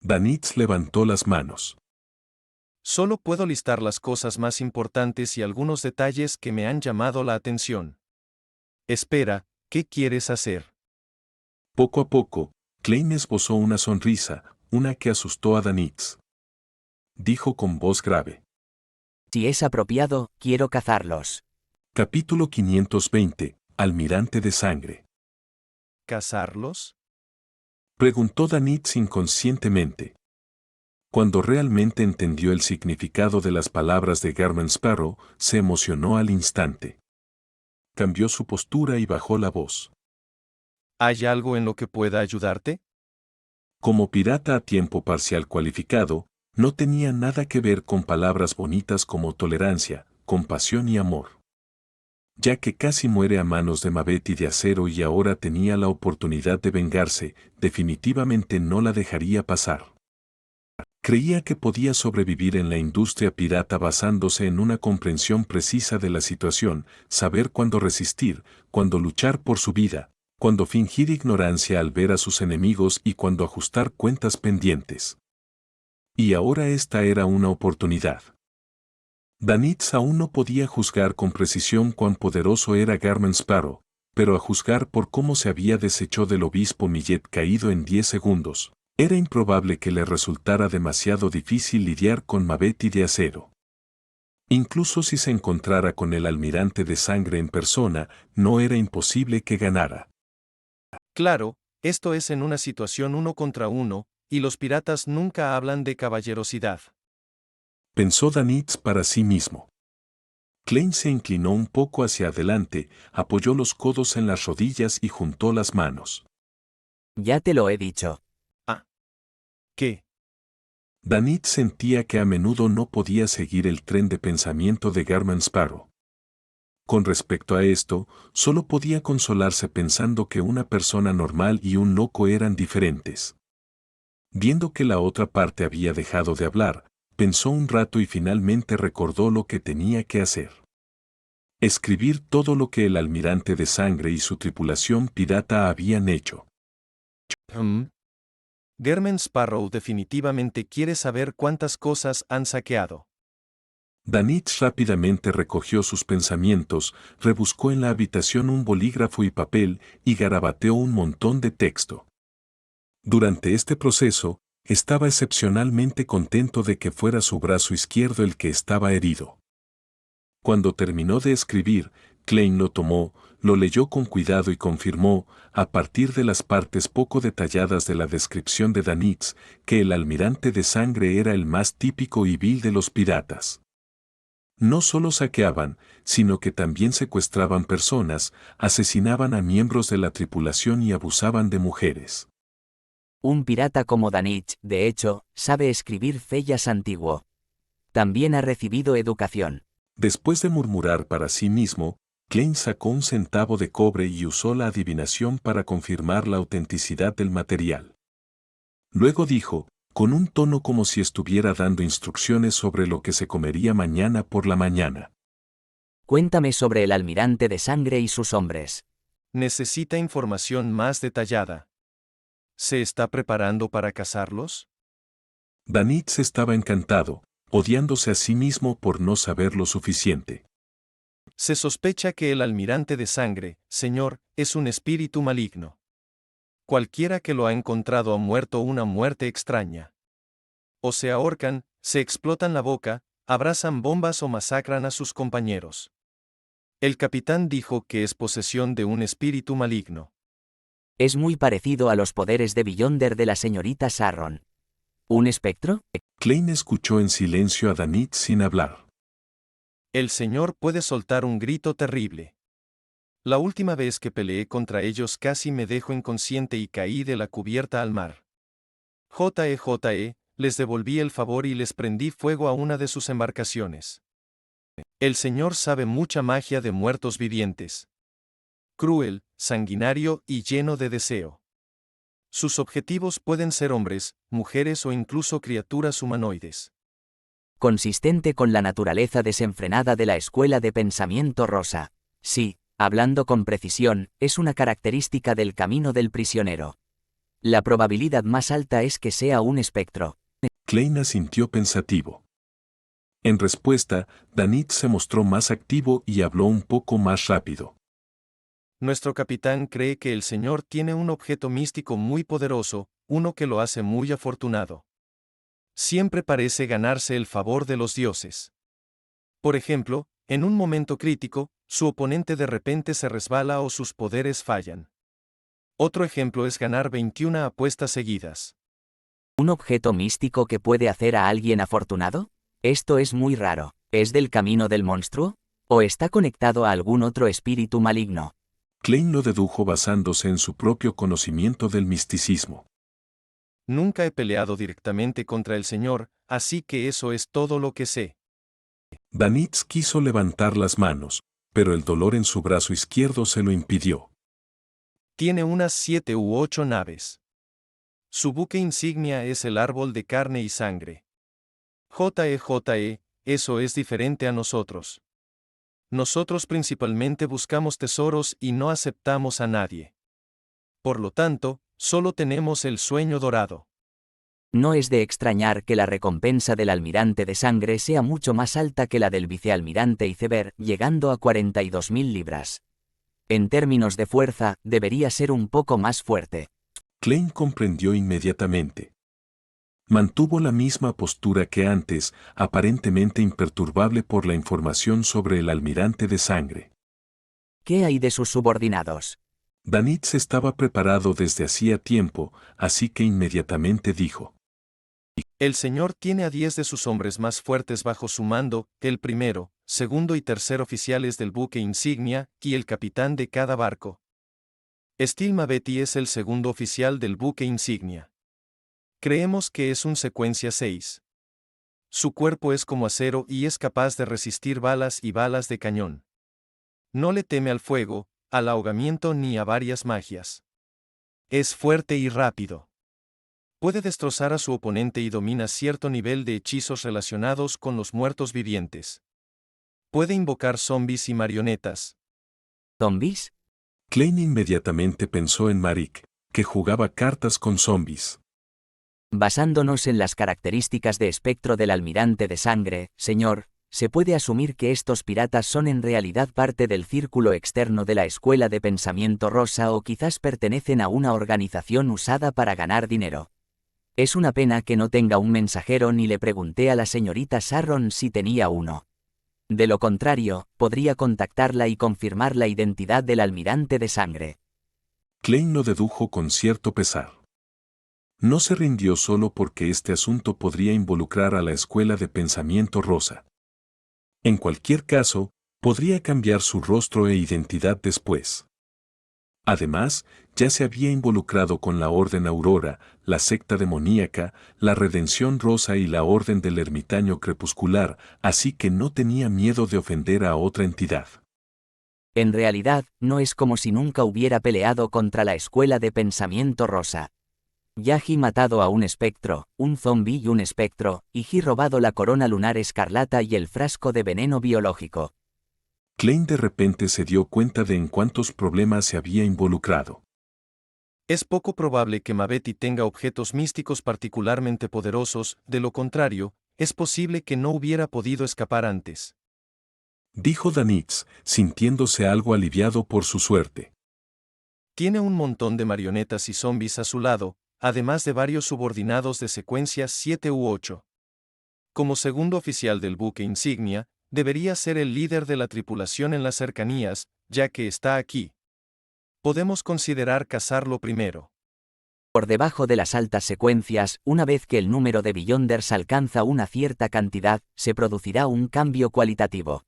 Danitz levantó las manos. Solo puedo listar las cosas más importantes y algunos detalles que me han llamado la atención. Espera, ¿qué quieres hacer? Poco a poco, Klein esbozó una sonrisa, una que asustó a Danitz. Dijo con voz grave. Si es apropiado, quiero cazarlos. Capítulo 520, Almirante de sangre. ¿Cazarlos? Preguntó Danitz inconscientemente. Cuando realmente entendió el significado de las palabras de Garman Sparrow, se emocionó al instante. Cambió su postura y bajó la voz. ¿Hay algo en lo que pueda ayudarte? Como pirata a tiempo parcial cualificado, no tenía nada que ver con palabras bonitas como tolerancia, compasión y amor. Ya que casi muere a manos de Mabeti de acero y ahora tenía la oportunidad de vengarse, definitivamente no la dejaría pasar. Creía que podía sobrevivir en la industria pirata basándose en una comprensión precisa de la situación, saber cuándo resistir, cuándo luchar por su vida, cuándo fingir ignorancia al ver a sus enemigos y cuándo ajustar cuentas pendientes. Y ahora esta era una oportunidad. Danitz aún no podía juzgar con precisión cuán poderoso era Garman Sparrow, pero a juzgar por cómo se había deshecho del obispo Millet caído en 10 segundos, era improbable que le resultara demasiado difícil lidiar con Mabeti de acero. Incluso si se encontrara con el almirante de sangre en persona, no era imposible que ganara. Claro, esto es en una situación 1 contra 1, y los piratas nunca hablan de caballerosidad. Pensó Danitz para sí mismo. Klein se inclinó un poco hacia adelante, apoyó los codos en las rodillas y juntó las manos. Ya te lo he dicho. ¿Qué? Danitz sentía que a menudo no podía seguir el tren de pensamiento de Garman Sparrow. Con respecto a esto, solo podía consolarse pensando que una persona normal y un loco eran diferentes. Viendo que la otra parte había dejado de hablar, pensó un rato y finalmente recordó lo que tenía que hacer. Escribir todo lo que el almirante de sangre y su tripulación pirata habían hecho. Garman Sparrow definitivamente quiere saber cuántas cosas han saqueado. Danitz rápidamente recogió sus pensamientos, rebuscó en la habitación un bolígrafo y papel y garabateó un montón de texto. Durante este proceso, estaba excepcionalmente contento de que fuera su brazo izquierdo el que estaba herido. Cuando terminó de escribir, Klein lo tomó, Lo leyó con cuidado y confirmó, a partir de las partes poco detalladas de la descripción de Danitz, que el almirante de sangre era el más típico y vil de los piratas. No solo saqueaban, sino que también secuestraban personas, asesinaban a miembros de la tripulación y abusaban de mujeres. Un pirata como Danitz, de hecho, sabe escribir fellas antiguo. También ha recibido educación. Después de murmurar para sí mismo, Klein sacó un centavo de cobre y usó la adivinación para confirmar la autenticidad del material. Luego dijo, con un tono como si estuviera dando instrucciones sobre lo que se comería mañana por la mañana. Cuéntame sobre el almirante de sangre y sus hombres. Necesita información más detallada. ¿Se está preparando para cazarlos? Danitz estaba encantado, odiándose a sí mismo por no saber lo suficiente. Se sospecha que el almirante de sangre, señor, es un espíritu maligno. Cualquiera que lo ha encontrado ha muerto una muerte extraña. O se ahorcan, se explotan la boca, abrazan bombas o masacran a sus compañeros. El capitán dijo que es posesión de un espíritu maligno. Es muy parecido a los poderes de Beyonder de la señorita Sarron. ¿Un espectro? Klein escuchó en silencio a Danitz sin hablar. El señor puede soltar un grito terrible. La última vez que peleé contra ellos casi me dejo inconsciente y caí de la cubierta al mar. JE, les devolví el favor y les prendí fuego a una de sus embarcaciones. El señor sabe mucha magia de muertos vivientes. Cruel, sanguinario y lleno de deseo. Sus objetivos pueden ser hombres, mujeres o incluso criaturas humanoides. Consistente con la naturaleza desenfrenada de la escuela de pensamiento rosa. Sí, hablando con precisión, es una característica del camino del prisionero. La probabilidad más alta es que sea un espectro. Klein asintió pensativo. En respuesta, Danitz se mostró más activo y habló un poco más rápido. Nuestro capitán cree que el señor tiene un objeto místico muy poderoso, uno que lo hace muy afortunado. Siempre parece ganarse el favor de los dioses. Por ejemplo, en un momento crítico, su oponente de repente se resbala o sus poderes fallan. Otro ejemplo es ganar 21 apuestas seguidas. ¿Un objeto místico que puede hacer a alguien afortunado? Esto es muy raro. ¿Es del camino del monstruo? ¿O está conectado a algún otro espíritu maligno? Klein lo dedujo basándose en su propio conocimiento del misticismo. Nunca he peleado directamente contra el señor, así que eso es todo lo que sé. Danitz quiso levantar las manos, pero el dolor en su brazo izquierdo se lo impidió. Tiene unas 7 u 8 naves. Su buque insignia es el árbol de carne y sangre. JE, eso es diferente a nosotros. Nosotros principalmente buscamos tesoros y no aceptamos a nadie. Por lo tanto, solo tenemos el sueño dorado. No es de extrañar que la recompensa del almirante de sangre sea mucho más alta que la del vicealmirante iceberg, llegando a 42.000 libras. En términos de fuerza, debería ser un poco más fuerte. Klein comprendió inmediatamente. Mantuvo la misma postura que antes, aparentemente imperturbable por la información sobre el almirante de sangre. ¿Qué hay de sus subordinados? Danitz estaba preparado desde hacía tiempo, así que inmediatamente dijo. El señor tiene a 10 de sus hombres más fuertes bajo su mando, el primero, segundo y tercer oficiales del buque insignia, y el capitán de cada barco. Steel Mavety es el segundo oficial del buque insignia. Creemos que es un secuencia 6. Su cuerpo es como acero y es capaz de resistir balas y balas de cañón. No le teme al fuego, al ahogamiento ni a varias magias. Es fuerte y rápido. Puede destrozar a su oponente y domina cierto nivel de hechizos relacionados con los muertos vivientes. Puede invocar zombies y marionetas. ¿Zombies? Klein inmediatamente pensó en Marik, que jugaba cartas con zombies. Basándonos en las características de espectro del almirante de sangre, señor, se puede asumir que estos piratas son en realidad parte del círculo externo de la escuela de pensamiento rosa o quizás pertenecen a una organización usada para ganar dinero. Es una pena que no tenga un mensajero ni le pregunté a la señorita Sarron si tenía uno. De lo contrario, podría contactarla y confirmar la identidad del almirante de sangre. Klein lo dedujo con cierto pesar. No se rindió solo porque este asunto podría involucrar a la escuela de pensamiento rosa. En cualquier caso, podría cambiar su rostro e identidad después. Además, ya se había involucrado con la Orden Aurora, la secta demoníaca, la Redención Rosa y la Orden del Ermitaño Crepuscular, así que no tenía miedo de ofender a otra entidad. En realidad, no es como si nunca hubiera peleado contra la escuela de pensamiento rosa. Yaji matado a un espectro, un zombi y un espectro, y Ji robado la corona lunar escarlata y el frasco de veneno biológico. Klein de repente se dio cuenta de en cuántos problemas se había involucrado. Es poco probable que Mabeti tenga objetos místicos particularmente poderosos, de lo contrario, es posible que no hubiera podido escapar antes. Dijo Danitz, sintiéndose algo aliviado por su suerte. Tiene un montón de marionetas y zombies a su lado, además de varios subordinados de secuencias 7 u 8. Como segundo oficial del buque insignia, debería ser el líder de la tripulación en las cercanías, ya que está aquí. Podemos considerar cazarlo primero. Por debajo de las altas secuencias, una vez que el número de Beyonders alcanza una cierta cantidad, se producirá un cambio cualitativo.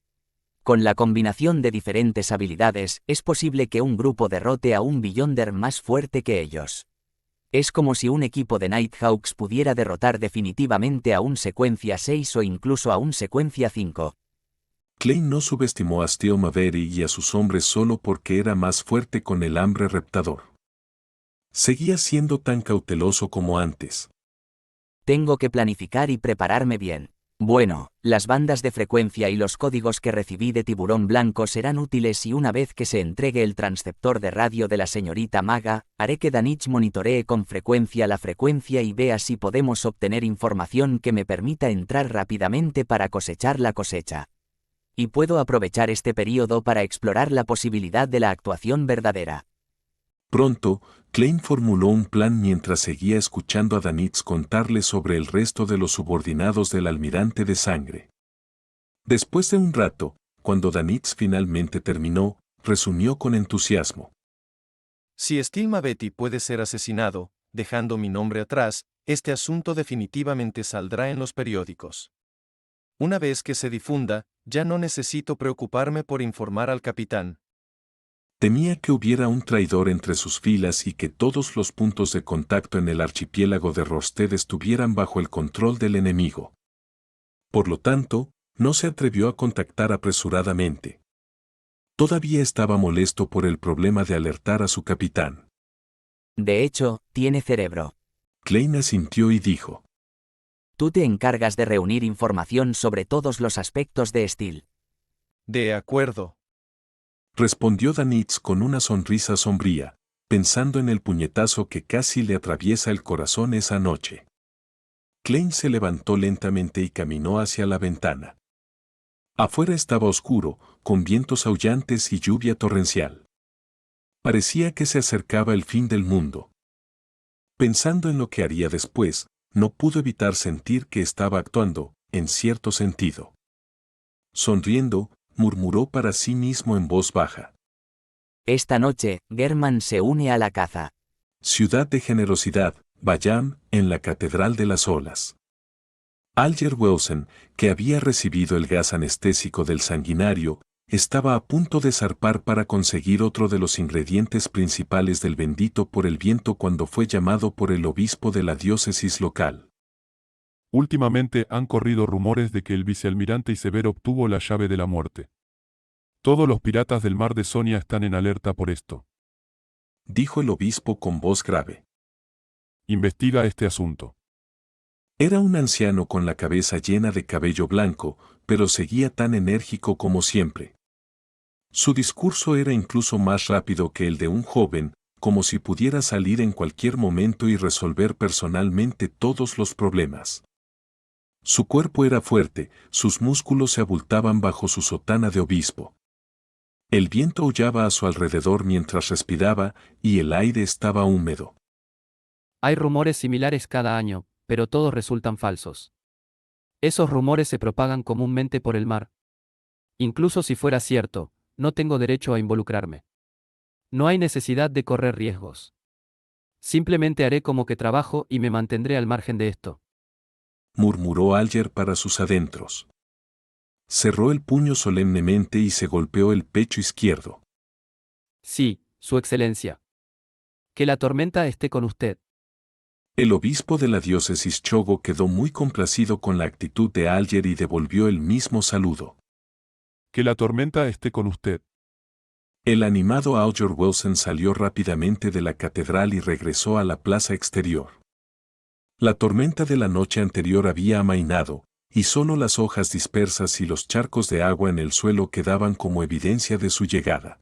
Con la combinación de diferentes habilidades, es posible que un grupo derrote a un Beyonder más fuerte que ellos. Es como si un equipo de Nighthawks pudiera derrotar definitivamente a un secuencia 6 o incluso a un secuencia 5. Klein no subestimó a Steel Maveri y a sus hombres solo porque era más fuerte con el hambre reptador. Seguía siendo tan cauteloso como antes. Tengo que planificar y prepararme bien. Bueno, las bandas de frecuencia y los códigos que recibí de Tiburón Blanco serán útiles y una vez que se entregue el transceptor de radio de la señorita Maga, haré que Danitz monitoree con frecuencia la frecuencia y vea si podemos obtener información que me permita entrar rápidamente para cosechar la cosecha. Y puedo aprovechar este periodo para explorar la posibilidad de la actuación verdadera. Pronto, Klein formuló un plan mientras seguía escuchando a Danitz contarle sobre el resto de los subordinados del almirante de sangre. Después de un rato, cuando Danitz finalmente terminó, resumió con entusiasmo. Si Steel Maveti puede ser asesinado, dejando mi nombre atrás, este asunto definitivamente saldrá en los periódicos. Una vez que se difunda, ya no necesito preocuparme por informar al capitán. Temía que hubiera un traidor entre sus filas y que todos los puntos de contacto en el archipiélago de Rosted estuvieran bajo el control del enemigo. Por lo tanto, no se atrevió a contactar apresuradamente. Todavía estaba molesto por el problema de alertar a su capitán. De hecho, tiene cerebro. Klein asintió y dijo: Tú te encargas de reunir información sobre todos los aspectos de Steel. De acuerdo. Respondió Danitz con una sonrisa sombría, pensando en el puñetazo que casi le atraviesa el corazón esa noche. Klein se levantó lentamente y caminó hacia la ventana. Afuera estaba oscuro, con vientos aullantes y lluvia torrencial. Parecía que se acercaba el fin del mundo. Pensando en lo que haría después, no pudo evitar sentir que estaba actuando, en cierto sentido. Sonriendo, murmuró para sí mismo en voz baja: Esta noche, German se une a la caza. Ciudad de generosidad, Bayam, en la Catedral de las Olas. Alger Wilson, que había recibido el gas anestésico del sanguinario, estaba a punto de zarpar para conseguir otro de los ingredientes principales del bendito por el viento cuando fue llamado por el obispo de la diócesis local. Últimamente han corrido rumores de que el vicealmirante Iceberg obtuvo la llave de la muerte. Todos los piratas del mar de Sonia están en alerta por esto. Dijo el obispo con voz grave. Investiga este asunto. Era un anciano con la cabeza llena de cabello blanco, pero seguía tan enérgico como siempre. Su discurso era incluso más rápido que el de un joven, como si pudiera salir en cualquier momento y resolver personalmente todos los problemas. Su cuerpo era fuerte, sus músculos se abultaban bajo su sotana de obispo. El viento aullaba a su alrededor mientras respiraba, y el aire estaba húmedo. Hay rumores similares cada año, pero todos resultan falsos. Esos rumores se propagan comúnmente por el mar. Incluso si fuera cierto, no tengo derecho a involucrarme. No hay necesidad de correr riesgos. Simplemente haré como que trabajo y me mantendré al margen de esto. Murmuró Alger para sus adentros. Cerró el puño solemnemente y se golpeó el pecho izquierdo. Sí, Su Excelencia. Que la tormenta esté con usted. El obispo de la diócesis Chogo quedó muy complacido con la actitud de Alger y devolvió el mismo saludo. Que la tormenta esté con usted. El animado Alger Wilson salió rápidamente de la catedral y regresó a la plaza exterior. La tormenta de la noche anterior había amainado, y solo las hojas dispersas y los charcos de agua en el suelo quedaban como evidencia de su llegada.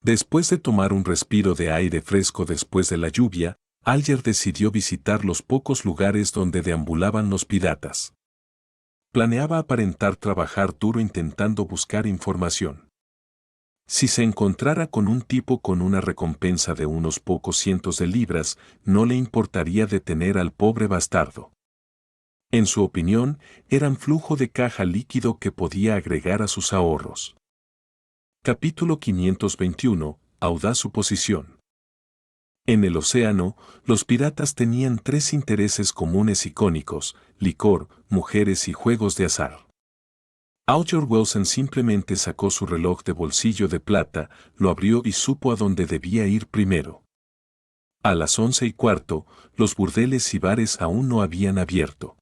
Después de tomar un respiro de aire fresco después de la lluvia, Alger decidió visitar los pocos lugares donde deambulaban los piratas. Planeaba aparentar trabajar duro intentando buscar información. Si se encontrara con un tipo con una recompensa de unos pocos cientos de libras, no le importaría detener al pobre bastardo. En su opinión, eran flujo de caja líquido que podía agregar a sus ahorros. Capítulo 521. Audaz suposición. En el océano, los piratas tenían tres intereses comunes icónicos: licor, mujeres y juegos de azar. Alger Wilson simplemente sacó su reloj de bolsillo de plata, lo abrió y supo a dónde debía ir primero. A las 11:15, los burdeles y bares aún no habían abierto.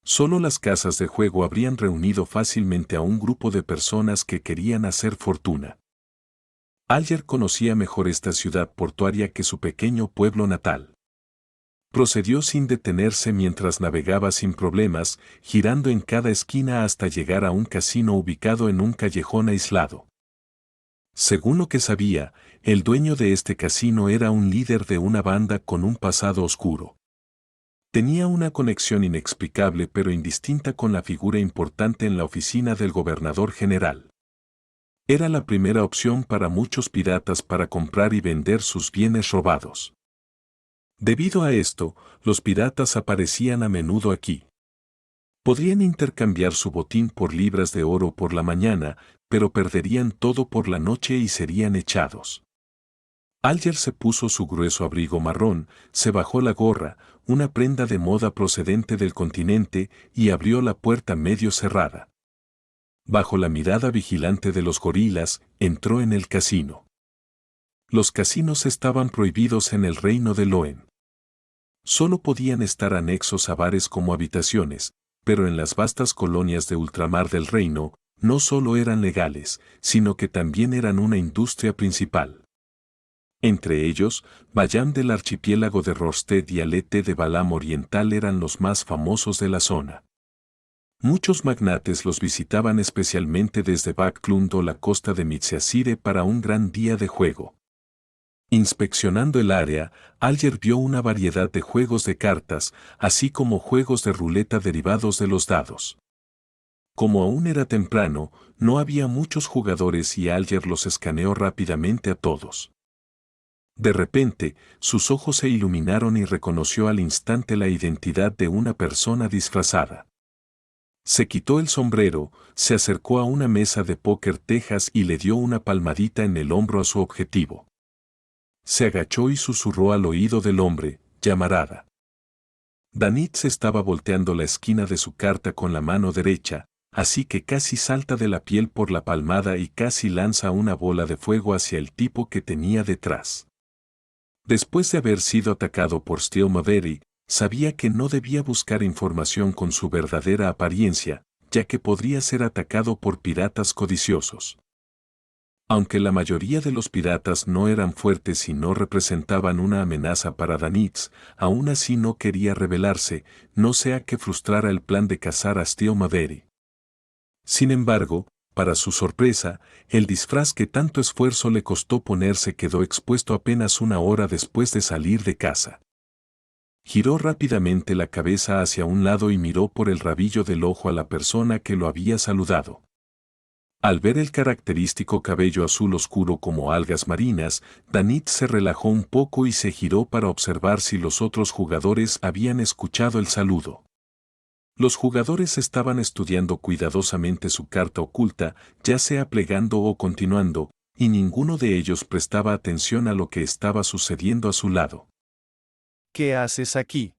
Solo las casas de juego habrían reunido fácilmente a un grupo de personas que querían hacer fortuna. Alger conocía mejor esta ciudad portuaria que su pequeño pueblo natal. Procedió sin detenerse mientras navegaba sin problemas, girando en cada esquina hasta llegar a un casino ubicado en un callejón aislado. Según lo que sabía, el dueño de este casino era un líder de una banda con un pasado oscuro. Tenía una conexión inexplicable pero indistinta con la figura importante en la oficina del gobernador general. Era la primera opción para muchos piratas para comprar y vender sus bienes robados. Debido a esto, los piratas aparecían a menudo aquí. Podrían intercambiar su botín por libras de oro por la mañana, pero perderían todo por la noche y serían echados. Alger se puso su grueso abrigo marrón, se bajó la gorra, una prenda de moda procedente del continente, y abrió la puerta medio cerrada. Bajo la mirada vigilante de los gorilas, entró en el casino. Los casinos estaban prohibidos en el reino de Loen. Solo podían estar anexos a bares como habitaciones, pero en las vastas colonias de ultramar del reino, no solo eran legales, sino que también eran una industria principal. Entre ellos, Bayam del archipiélago de Rosted y Alete de Balam Oriental eran los más famosos de la zona. Muchos magnates los visitaban especialmente desde Backlund o la costa de Mitziasire para un gran día de juego. Inspeccionando el área, Alger vio una variedad de juegos de cartas, así como juegos de ruleta derivados de los dados. Como aún era temprano, no había muchos jugadores y Alger los escaneó rápidamente a todos. De repente, sus ojos se iluminaron y reconoció al instante la identidad de una persona disfrazada. Se quitó el sombrero, se acercó a una mesa de póker tejas y le dio una palmadita en el hombro a su objetivo. Se agachó y susurró al oído del hombre: llamarada. Danitz estaba volteando la esquina de su carta con la mano derecha, así que casi salta de la piel por la palmada y casi lanza una bola de fuego hacia el tipo que tenía detrás. Después de haber sido atacado por Steel Maverick, sabía que no debía buscar información con su verdadera apariencia, ya que podría ser atacado por piratas codiciosos. Aunque la mayoría de los piratas no eran fuertes y no representaban una amenaza para Danitz, aún así no quería rebelarse, no sea que frustrara el plan de cazar a Steel Maverick. Sin embargo, para su sorpresa, el disfraz que tanto esfuerzo le costó ponerse quedó expuesto apenas una hora después de salir de casa. Giró rápidamente la cabeza hacia un lado y miró por el rabillo del ojo a la persona que lo había saludado. Al ver el característico cabello azul oscuro como algas marinas, Danitz se relajó un poco y se giró para observar si los otros jugadores habían escuchado el saludo. Los jugadores estaban estudiando cuidadosamente su carta oculta, ya sea plegando o continuando, y ninguno de ellos prestaba atención a lo que estaba sucediendo a su lado. ¿Qué haces aquí?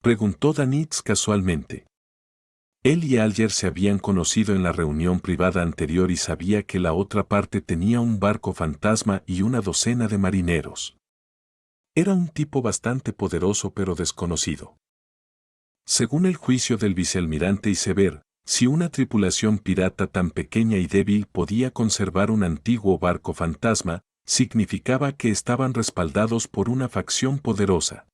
Preguntó Danitz casualmente. Él y Alger se habían conocido en la reunión privada anterior y sabía que la otra parte tenía un barco fantasma y una docena de marineros. Era un tipo bastante poderoso pero desconocido. Según el juicio del vicealmirante Iceberg, si una tripulación pirata tan pequeña y débil podía conservar un antiguo barco fantasma, significaba que estaban respaldados por una facción poderosa.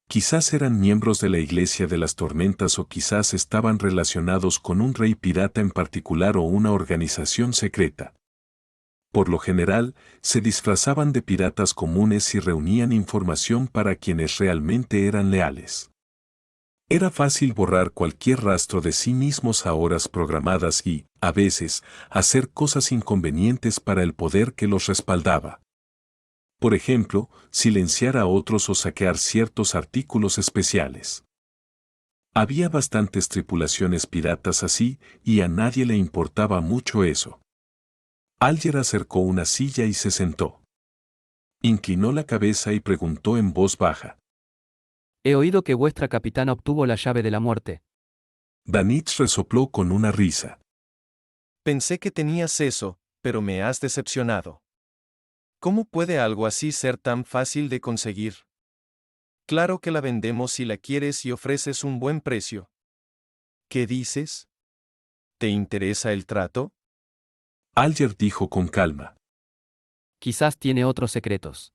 Quizás eran miembros de la Iglesia de las Tormentas o quizás estaban relacionados con un rey pirata en particular o una organización secreta. Por lo general, se disfrazaban de piratas comunes y reunían información para quienes realmente eran leales. Era fácil borrar cualquier rastro de sí mismos a horas programadas y, a veces, hacer cosas inconvenientes para el poder que los respaldaba. Por ejemplo, silenciar a otros o saquear ciertos artículos especiales. Había bastantes tripulaciones piratas así, y a nadie le importaba mucho eso. Alger acercó una silla y se sentó. Inclinó la cabeza y preguntó en voz baja. He oído que vuestra capitana obtuvo la llave de la muerte. Danitz resopló con una risa. Pensé que tenías eso, pero me has decepcionado. ¿Cómo puede algo así ser tan fácil de conseguir? Claro que la vendemos si la quieres y ofreces un buen precio. ¿Qué dices? ¿Te interesa el trato? Alger dijo con calma. Quizás tiene otros secretos.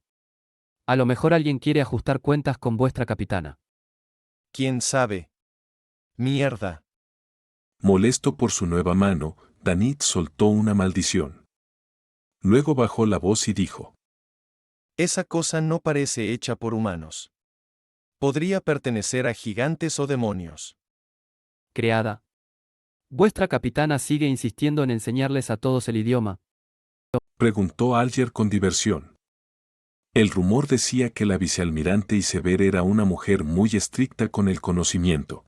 A lo mejor alguien quiere ajustar cuentas con vuestra capitana. ¿Quién sabe? Mierda. Molesto por su nueva mano, Danitz soltó una maldición. Luego bajó la voz y dijo. Esa cosa no parece hecha por humanos. Podría pertenecer a gigantes o demonios. Creada. Vuestra capitana sigue insistiendo en enseñarles a todos el idioma. Preguntó Alger con diversión. El rumor decía que la vicealmirante Iceberg era una mujer muy estricta con el conocimiento.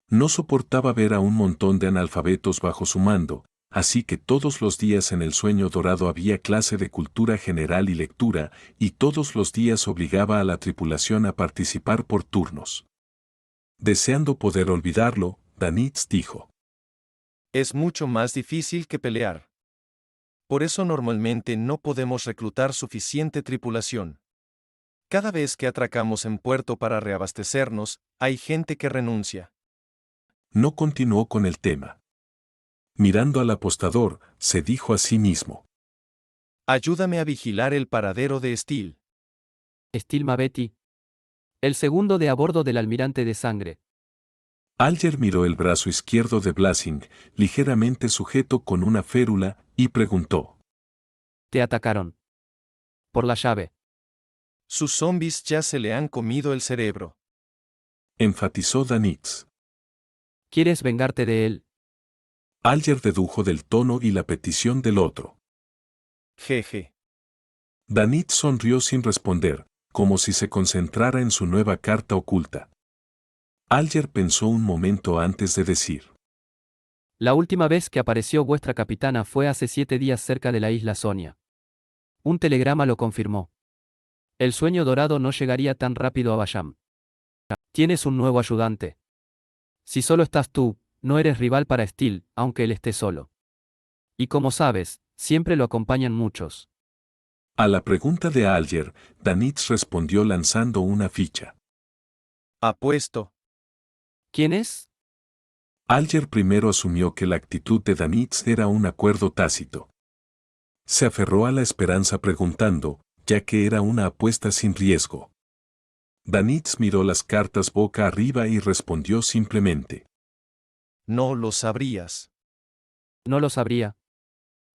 No soportaba ver a un montón de analfabetos bajo su mando, así que todos los días en el sueño dorado había clase de cultura general y lectura, y todos los días obligaba a la tripulación a participar por turnos. Deseando poder olvidarlo, Danitz dijo. Es mucho más difícil que pelear. Por eso normalmente no podemos reclutar suficiente tripulación. Cada vez que atracamos en puerto para reabastecernos, hay gente que renuncia. No continuó con el tema. Mirando al apostador, se dijo a sí mismo. Ayúdame a vigilar el paradero de Steel. Steel Mavetti. El segundo de a bordo del almirante de sangre. Alger miró el brazo izquierdo de Blasing, ligeramente sujeto con una férula, y preguntó. Te atacaron. Por la llave. Sus zombies ya se le han comido el cerebro. Enfatizó Danitz. ¿Quieres vengarte de él? Alger dedujo del tono y la petición del otro. Jeje. Danitz sonrió sin responder, como si se concentrara en su nueva carta oculta. Alger pensó un momento antes de decir. La última vez que apareció vuestra capitana fue hace 7 días cerca de la isla Sonia. Un telegrama lo confirmó. El sueño dorado no llegaría tan rápido a Bayam. Tienes un nuevo ayudante. Si solo estás tú, no eres rival para Steel, aunque él esté solo. Y como sabes, siempre lo acompañan muchos. A la pregunta de Alger, Danitz respondió lanzando una ficha. Apuesto. ¿Quién es? Alger primero asumió que la actitud de Danitz era un acuerdo tácito. Se aferró a la esperanza preguntando, ya que era una apuesta sin riesgo. Danitz miró las cartas boca arriba y respondió simplemente. No lo sabrías. No lo sabría.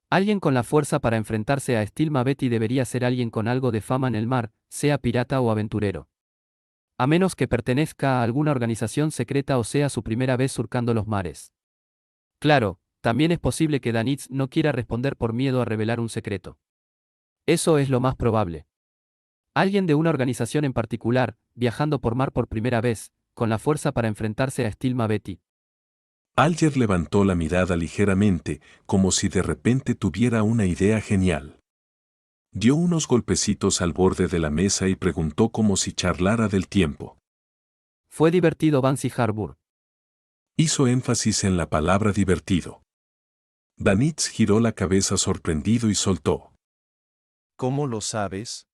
Alguien con la fuerza para enfrentarse a Steel Mavetti debería ser alguien con algo de fama en el mar, sea pirata o aventurero. A menos que pertenezca a alguna organización secreta o sea su primera vez surcando los mares. Claro, también es posible que Danitz no quiera responder por miedo a revelar un secreto. Eso es lo más probable. Alguien de una organización en particular, viajando por mar por primera vez, con la fuerza para enfrentarse a Stilma Betty. Alger levantó la mirada ligeramente, como si de repente tuviera una idea genial. Dio unos golpecitos al borde de la mesa y preguntó como si charlara del tiempo. Fue divertido Bansi Harbour. Hizo énfasis en la palabra divertido. Danitz giró la cabeza sorprendido y soltó. ¿Cómo lo sabes?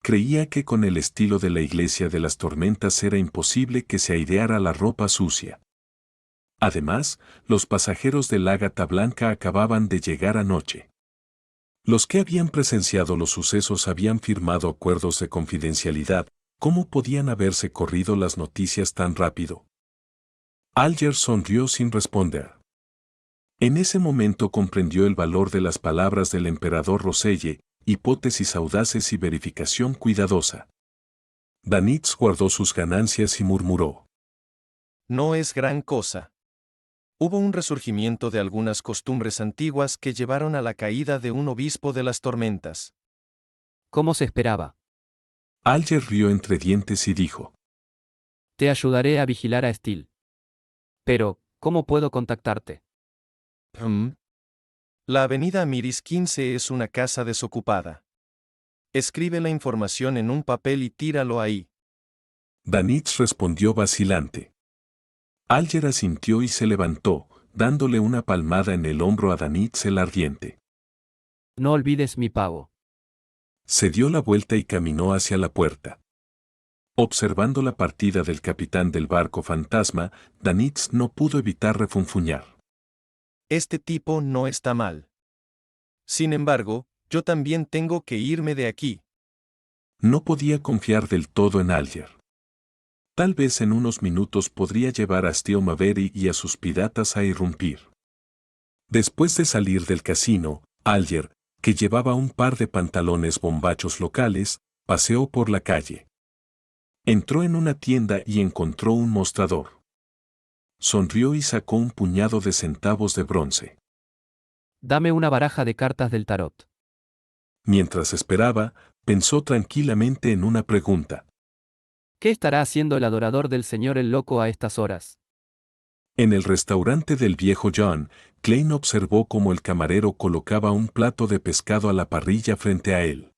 Creía que con el estilo de la iglesia de las tormentas era imposible que se aireara la ropa sucia. Además, los pasajeros del Ágata Blanca acababan de llegar anoche. Los que habían presenciado los sucesos habían firmado acuerdos de confidencialidad. ¿Cómo podían haberse corrido las noticias tan rápido? Alger sonrió sin responder. En ese momento comprendió el valor de las palabras del emperador Roselle, hipótesis audaces y verificación cuidadosa. Danitz guardó sus ganancias y murmuró. No es gran cosa. Hubo un resurgimiento de algunas costumbres antiguas que llevaron a la caída de un obispo de las tormentas. ¿Cómo se esperaba? Alger rió entre dientes y dijo. Te ayudaré a vigilar a Steel. Pero, ¿cómo puedo contactarte? La avenida Miris 15 es una casa desocupada. Escribe la información en un papel y tíralo ahí. Danitz respondió vacilante. Alger asintió y se levantó, dándole una palmada en el hombro a Danitz el ardiente. No olvides mi pago. Se dio la vuelta y caminó hacia la puerta. Observando la partida del capitán del barco fantasma, Danitz no pudo evitar refunfuñar. Este tipo no está mal. Sin embargo, yo también tengo que irme de aquí. No podía confiar del todo en Alger. Tal vez en unos minutos podría llevar a Steel Maveri y a sus piratas a irrumpir. Después de salir del casino, Alger, que llevaba un par de pantalones bombachos locales, paseó por la calle. Entró en una tienda y encontró un mostrador. Sonrió y sacó un puñado de centavos de bronce. Dame una baraja de cartas del tarot. Mientras esperaba, pensó tranquilamente en una pregunta. ¿Qué estará haciendo el adorador del Señor el Loco a estas horas? En el restaurante del viejo John, Klein observó cómo el camarero colocaba un plato de pescado a la parrilla frente a él.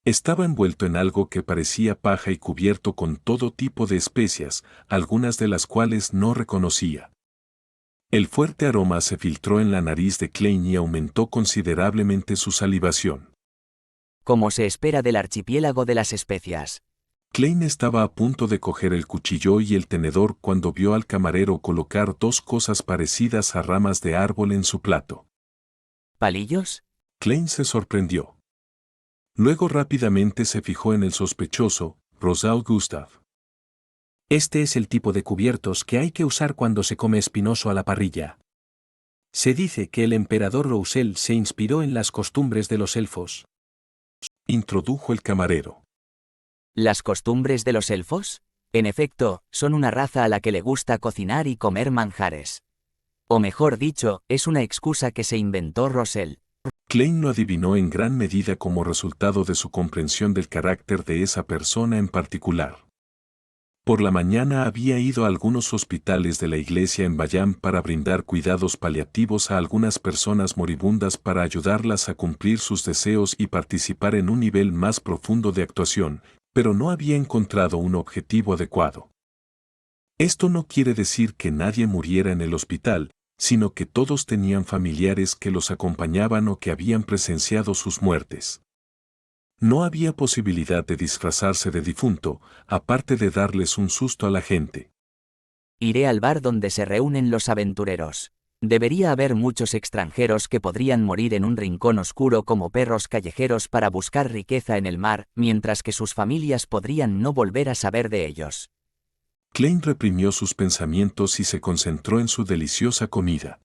Estaba envuelto en algo que parecía paja y cubierto con todo tipo de especias, algunas de las cuales no reconocía. El fuerte aroma se filtró en la nariz de Klein y aumentó considerablemente su salivación. Como se espera del archipiélago de las especias. Klein estaba a punto de coger el cuchillo y el tenedor cuando vio al camarero colocar dos cosas parecidas a ramas de árbol en su plato. ¿Palillos? Klein se sorprendió. Luego rápidamente se fijó en el sospechoso, Rosaud Gustav. Este es el tipo de cubiertos que hay que usar cuando se come espinoso a la parrilla. Se dice que el emperador Roussel se inspiró en las costumbres de los elfos. Introdujo el camarero. ¿Las costumbres de los elfos? En efecto, son una raza a la que le gusta cocinar y comer manjares. O mejor dicho, es una excusa que se inventó Roussel. Klein lo adivinó en gran medida como resultado de su comprensión del carácter de esa persona en particular. Por la mañana había ido a algunos hospitales de la iglesia en Bayam para brindar cuidados paliativos a algunas personas moribundas para ayudarlas a cumplir sus deseos y participar en un nivel más profundo de actuación, pero no había encontrado un objetivo adecuado. Esto no quiere decir que nadie muriera en el hospital, sino que todos tenían familiares que los acompañaban o que habían presenciado sus muertes. No había posibilidad de disfrazarse de difunto, aparte de darles un susto a la gente. Iré al bar donde se reúnen los aventureros. Debería haber muchos extranjeros que podrían morir en un rincón oscuro como perros callejeros para buscar riqueza en el mar, mientras que sus familias podrían no volver a saber de ellos. Klein reprimió sus pensamientos y se concentró en su deliciosa comida.